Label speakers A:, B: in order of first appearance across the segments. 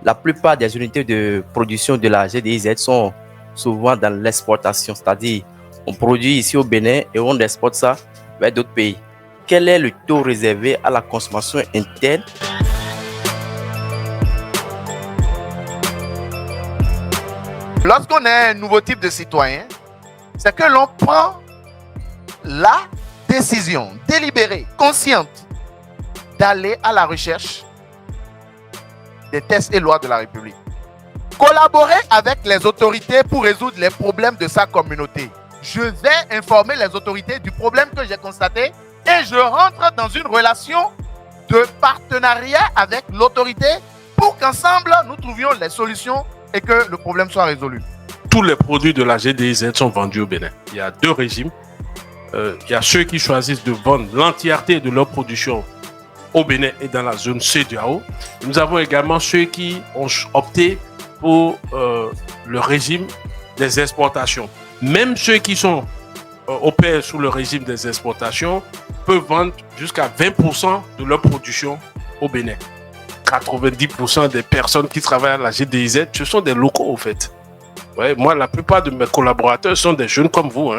A: la plupart des unités de production de la GDIZ sont souvent dans l'exportation, c'est-à-dire on produit ici au Bénin et on exporte ça vers d'autres pays. Quel est le taux réservé à la consommation interne?
B: Lorsqu'on est un nouveau type de citoyen, c'est que l'on prend la décision délibérée, consciente, d'aller à la recherche des textes et lois de la République. Collaborer avec les autorités pour résoudre les problèmes de sa communauté. Je vais informer les autorités du problème que j'ai constaté et je rentre dans une relation de partenariat avec l'autorité pour qu'ensemble nous trouvions les solutions et que le problème soit résolu.
C: Tous les produits de la GDIZ sont vendus au Bénin. Il y a deux régimes. Il y a ceux qui choisissent de vendre l'entièreté de leur production au Bénin et dans la zone CEDEAO. Nous avons également ceux qui ont opté pour le régime des exportations. Même ceux qui opèrent sous le régime des exportations peuvent vendre jusqu'à 20% de leur production au Bénin. 90% des personnes qui travaillent à la GDIZ, ce sont des locaux au fait. Ouais, moi, la plupart de mes collaborateurs sont des jeunes comme vous.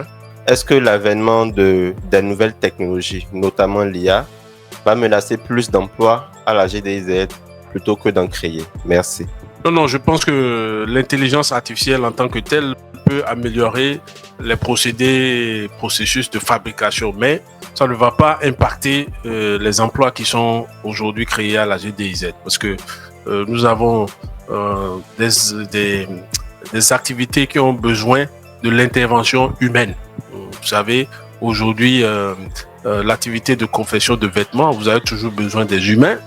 D: Est-ce que l'avènement des nouvelles technologies, notamment l'IA, va menacer plus d'emplois à la GDIZ plutôt que d'en créer? Merci.
C: Non, je pense que l'intelligence artificielle en tant que telle peut améliorer les processus de fabrication, mais ça ne va pas impacter les emplois qui sont aujourd'hui créés à la GDIZ parce que nous avons des activités qui ont besoin de l'intervention humaine. Vous savez, aujourd'hui, l'activité de confection de vêtements, vous avez toujours besoin des humains.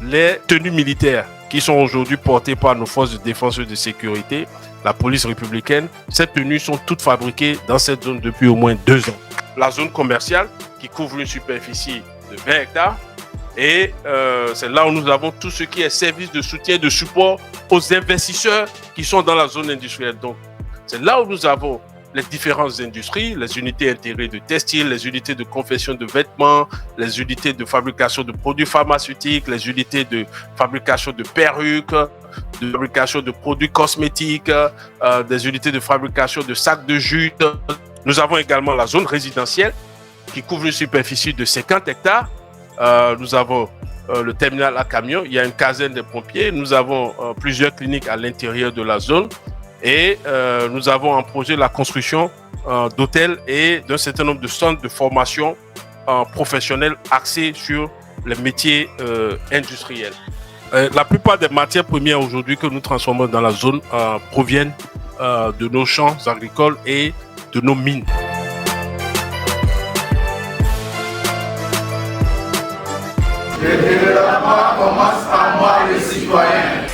C: Les tenues militaires qui sont aujourd'hui portées par nos forces de défense et de sécurité, la police républicaine, ces tenues sont toutes fabriquées dans cette zone depuis au moins 2 ans. La zone commerciale qui couvre une superficie de 20 hectares et c'est là où nous avons tout ce qui est service de soutien et de support aux investisseurs qui sont dans la zone industrielle. Donc, c'est là où nous avons les différentes industries, les unités intégrées de textile, les unités de confection de vêtements, les unités de fabrication de produits pharmaceutiques, les unités de fabrication de perruques, de fabrication de produits cosmétiques, des unités de fabrication de sacs de jute. Nous avons également la zone résidentielle qui couvre une superficie de 50 hectares. Nous avons le terminal à camions, il y a une caserne des pompiers, nous avons plusieurs cliniques à l'intérieur de la zone. Et nous avons en projet la construction d'hôtels et d'un certain nombre de centres de formation professionnels axés sur les métiers industriels. La plupart des matières premières aujourd'hui que nous transformons dans la zone proviennent de nos champs agricoles et de nos mines.
E: Le développement commence par moi, le citoyen.